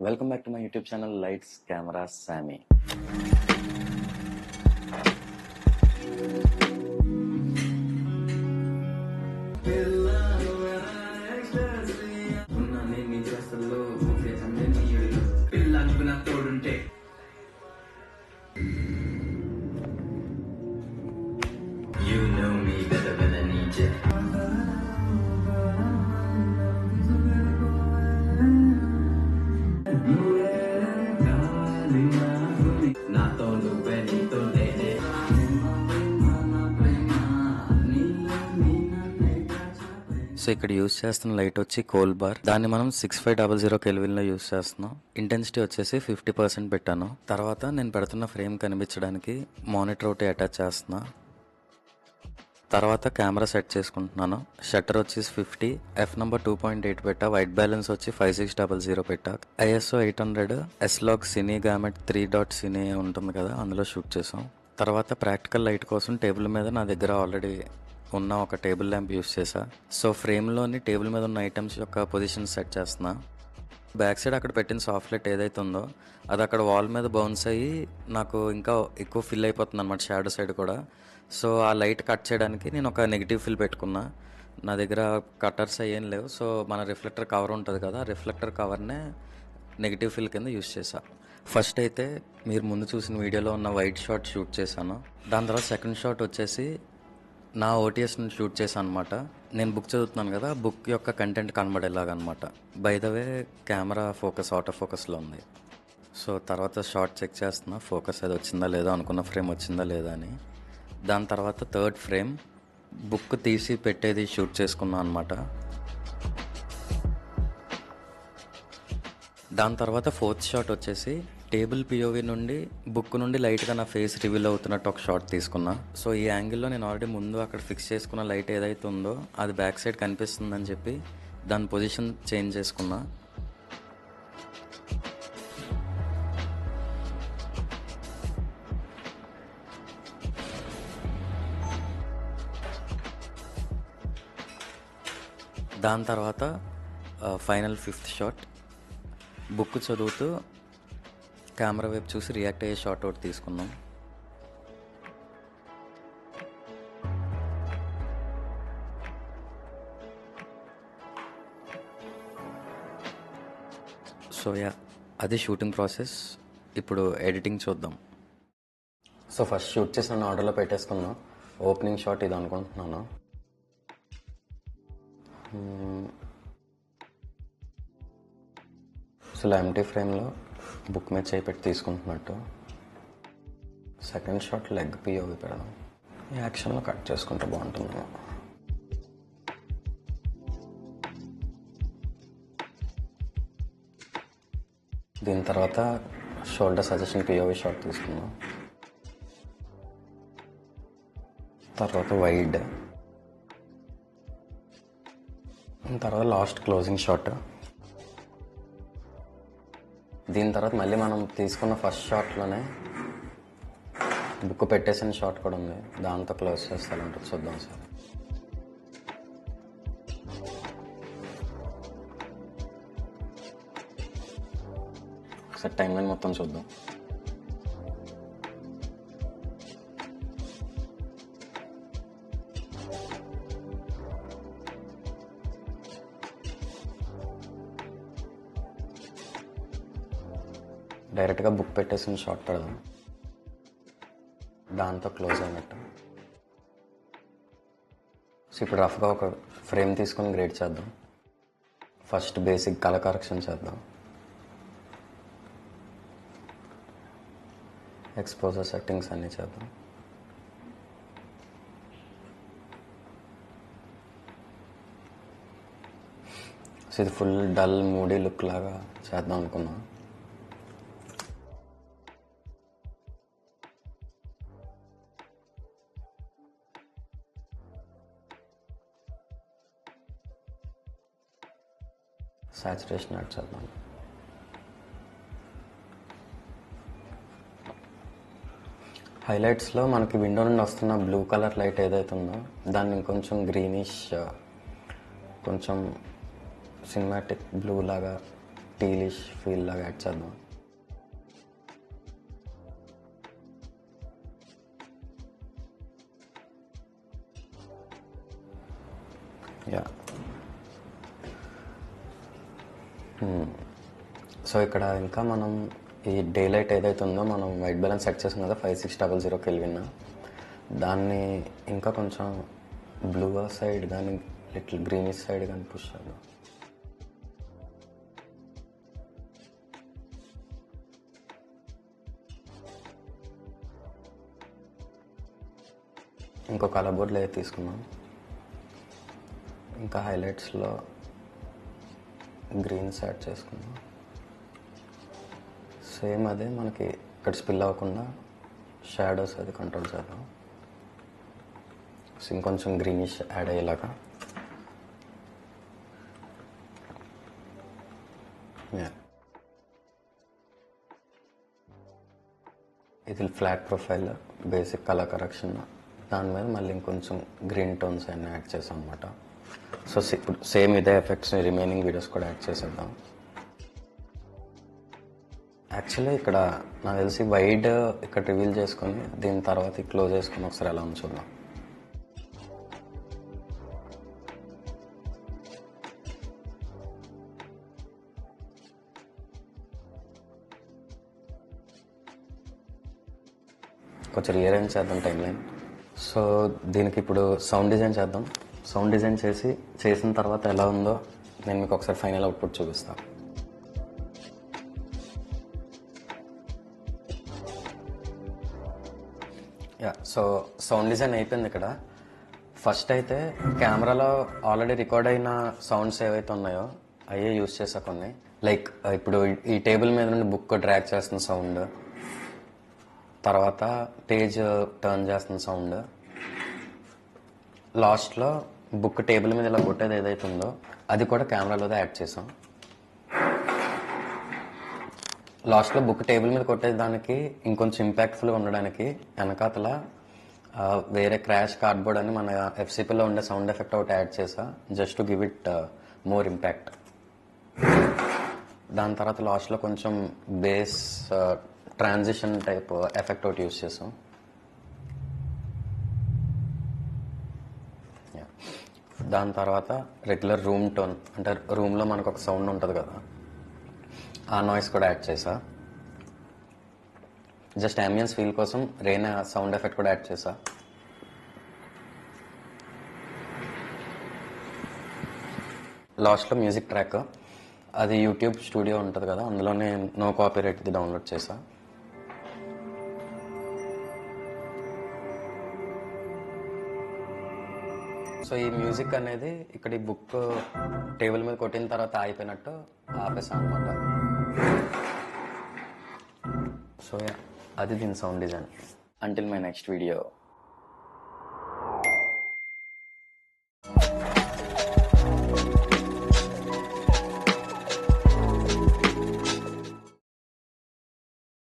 Welcome back to my YouTube channel lights camera సామి. You know me better than I need you. నాతో నువ్వే నీతో నేనే. So ఇక్కడ యూస్ చేస్తున్న లైట్ వచ్చి కోల్ బార్. దాన్ని మనం 6500 కెల్విన్ లో యూస్ చేస్తున్నాం. ఇంటెన్సిటీ వచ్చేసి 50% పెట్టాను. తర్వాత నేను పెడుతున్న ఫ్రేమ్ కనిపించడానికి మానిటర్ ఒకటి అటాచ్ చేస్తున్నా. తర్వాత కెమెరా సెట్ చేసుకుంటున్నాను. షట్టర్ వచ్చేసి 50, ఎఫ్ నంబర్ 2.8 పెట్టా. వైట్ బ్యాలెన్స్ వచ్చి 5600 పెట్టా. ISO 800 S-Log సినీ గామెట్ 3.cine ఉంటుంది కదా, అందులో షూట్ చేసాం. తర్వాత ప్రాక్టికల్ లైట్ కోసం టేబుల్ మీద నా దగ్గర ఆల్రెడీ ఉన్న ఒక టేబుల్ ల్యాంప్ యూస్ చేసా. సో ఫ్రేమ్లోని టేబుల్ మీద ఉన్న ఐటమ్స్ యొక్క పొజిషన్ సెట్ చేస్తున్నా. బ్యాక్ సైడ్ అక్కడ పెట్టిన సాఫ్ట్ లైట్ ఏదైతే ఉందో అది అక్కడ వాల్ మీద బౌన్స్ అయ్యి నాకు ఇంకా ఎక్కువ ఫిల్ అయిపోతుంది అనమాట, షాడో సైడ్ కూడా. సో ఆ లైట్ కట్ చేయడానికి నేను ఒక నెగిటివ్ ఫిల్ పెట్టుకున్నా. నా దగ్గర కట్టర్స్ అయ్యేం లేవు. సో మన రిఫ్లెక్టర్ కవర్ ఉంటుంది కదా, రిఫ్లెక్టర్ కవర్నే నెగిటివ్ ఫిల్ కింద యూస్ చేసా. ఫస్ట్ అయితే మీరు ముందు చూసిన వీడియోలో ఉన్న వైట్ షాట్ షూట్ చేశాను. దాని తర్వాత సెకండ్ షాట్ వచ్చేసి నా ఓటీఎస్ని షూట్ చేశాను అనమాట. నేను బుక్ చదువుతున్నాను కదా, బుక్ యొక్క కంటెంట్ కనబడేలాగా అనమాట. By the way camera focus out of ఫోకస్లో ఉంది. సో తర్వాత షార్ట్ చెక్ చేస్తున్నా, ఫోకస్ అది వచ్చిందా లేదా, అనుకున్న ఫ్రేమ్ వచ్చిందా లేదా అని. దాని తర్వాత థర్డ్ ఫ్రేమ్ బుక్ తీసి పెట్టేది షూట్ చేసుకున్నాను అనమాట. దాని తర్వాత ఫోర్త్ షాట్ వచ్చేసి టేబుల్ పిఓవి నుండి బుక్ నుండి లైట్గా నా ఫేస్ రివీల్ అవుతున్నట్టు ఒక షాట్ తీసుకున్నా. సో ఈ యాంగిల్లో నేను ఆల్రెడీ ముందు అక్కడ ఫిక్స్ చేసుకున్న లైట్ ఏదైతే ఉందో అది బ్యాక్ సైడ్ కనిపిస్తుందని చెప్పి దాని పొజిషన్ చేంజ్ చేసుకున్నా. దాని తర్వాత ఫైనల్ ఫిఫ్త్ షాట్ బుక్ చదువుతూ కెమెరా వైపు చూసి రియాక్ట్ అయ్యే షాట్ ఒకటి తీసుకున్నాం. సో అది షూటింగ్ ప్రాసెస్. ఇప్పుడు ఎడిటింగ్ చూద్దాం. సో ఫస్ట్ షూట్ చేసిన ఆర్డర్లో పెట్టేసుకున్నాం. ఓపెనింగ్ షాట్ ఇది అనుకుంటున్నాను. సో ఎంటీ ఫ్రేమ్లో బుక్ మీద చేయి పెట్టి తీసుకుంటున్నట్టు. సెకండ్ షాట్ లెగ్ పిఓవి పెడదాం. ఈ యాక్షన్లో కట్ చేసుకుంటే బాగుంటుంది. దీని తర్వాత షోల్డర్ సజెషన్ పిఓవి షాట్ తీసుకుందాం. తర్వాత వైడ్. తర్వాత లాస్ట్ క్లోజింగ్ షాట్. దీని తర్వాత మళ్ళీ మనం తీసుకున్న ఫస్ట్ షాట్లోనే బుక్ పెట్టేసిన షాట్ కూడా ఉంది, దాంతో క్లోజ్ చేస్తారంటే చూద్దాం సార్. ఒకసారి టైం లైన్ మొత్తం చూద్దాం. డైరెక్ట్గా బుక్ పెట్టేసిన షాట్ పెడదాం, దాంతో క్లోజ్ అయినట్టు. సో ఇప్పుడు రఫ్గా ఒక ఫ్రేమ్ తీసుకొని గ్రేడ్ చేద్దాం. ఫస్ట్ బేసిక్ కలర్ కరెక్షన్ చేద్దాం. ఎక్స్పోజర్ సెట్టింగ్స్ అన్నీ చేద్దాం. సో ఇది ఫుల్ డల్ మూడీ లుక్ లాగా చేద్దాం అనుకున్నాం. సాచురేషన్ యాడ్ చేద్దాం. హైలైట్స్లో మనకి విండో నుండి వస్తున్న బ్లూ కలర్ లైట్ ఏదైతే ఉందో దాన్ని కొంచెం గ్రీనిష్, కొంచెం సినిమాటిక్ బ్లూ లాగా టీలిష్ ఫీల్ లాగా యాడ్ చేద్దాం. యా. సో ఇక్కడ ఇంకా మనం ఈ డే లైట్ ఏదైతే ఉందో మనం వైట్ బ్యాలెన్స్ సెట్ చేసాం కదా 5600 కెల్విన్, దాన్ని ఇంకా కొంచెం బ్లూ సైడ్ కానీ లిటిల్ గ్రీనిష్ సైడ్ కానీ పుష్ చేద్దాం. ఇంకో కలర్ బోర్డ్ లేయర్ తీసుకున్నాం. ఇంకా హైలైట్స్లో గ్రీన్స్ యాడ్ చేసుకున్నాం. సేమ్ అదే మనకి ఇక్కడ స్పిల్ అవ్వకుండా షాడోస్ అది కంట్రోల్ చేద్దాం. ఇంకొంచెం గ్రీనిష్ యాడ్ అయ్యేలాగా. ఇది flat profile basic colour correction, దాని మీద మళ్ళీ ఇంకొంచెం గ్రీన్ టోన్స్ అన్నీ యాడ్ చేసాం అనమాట. సో ఇప్పుడు సేమ్ ఇదే ఎఫెక్ట్స్ రిమైనింగ్ వీడియోస్ కూడా యాడ్ చేసేద్దాం. యాక్చువల్లీ ఇక్కడ నాకు తెలిసి వైడ్ ఇక్కడ రివీల్ చేసుకొని దీని తర్వాత క్లోజ్ చేసుకొని ఒకసారి ఎలా ఉంచుదాం. కొంచెం రీఅరేంజ్ చేద్దాం టైం లైన్. సో దీనికి ఇప్పుడు సౌండ్ డిజైన్ చేద్దాం. సౌండ్ డిజైన్ చేసిన తర్వాత ఎలా ఉందో నేను మీకు ఒకసారి ఫైనల్ అవుట్పుట్ చూపిస్తాను. యా, సో సౌండ్ డిజైన్ అయిపోయింది. ఇక్కడ ఫస్ట్ అయితే కెమెరాలో ఆల్రెడీ రికార్డ్ అయిన సౌండ్స్ ఏవైతే ఉన్నాయో అయ్యే యూజ్ చేసా కొన్ని. లైక్ ఇప్పుడు ఈ టేబుల్ మీద నుండి బుక్ డ్రాగ్ చేస్తున్న సౌండ్, తర్వాత పేజ్ టర్న్ చేస్తున్న సౌండ్, లాస్ట్లో బుక్ టేబుల్ మీద ఇలా కొట్టేది ఏదైతే ఉందో అది కూడా కెమెరాలో యాడ్ చేసాం. లాస్ట్లో బుక్ టేబుల్ మీద కొట్టే దానికి ఇంకొంచెం ఇంపాక్ట్ఫుల్గా ఉండడానికి వెనకాతల వేరే క్రాష్ కార్డ్బోర్డ్ అని మన ఎఫ్సిపిలో ఉండే సౌండ్ ఎఫెక్ట్ ఒకటి యాడ్ చేసా, just to give it more impact. దాని తర్వాత లాస్ట్లో కొంచెం బేస్ ట్రాన్సిషన్ టైప్ ఎఫెక్ట్ ఒకటి యూజ్ చేసాం. దాని తర్వాత రెగ్యులర్ రూమ్ టోన్, అంటే రూమ్లో మనకు ఒక సౌండ్ ఉంటుంది కదా, ఆ నాయిస్ కూడా యాడ్ చేసా. జస్ట్ అంబియన్స్ ఫీల్ కోసం రెయిన్ సౌండ్ ఎఫెక్ట్ కూడా యాడ్ చేసా. లాస్ట్లో మ్యూజిక్ ట్రాక్, అది యూట్యూబ్ స్టూడియో ఉంటుంది కదా, అందులోనే నో కాపీరైట్ది డౌన్లోడ్ చేసా. సో ఈ మ్యూజిక్ అనేది ఇక్కడ ఈ బుక్ టేబుల్ మీద కొట్టిన తర్వాత ఆగిపోయినట్టు ఆపేసా అనమాట. సో అది దీని sound design. Until my next video.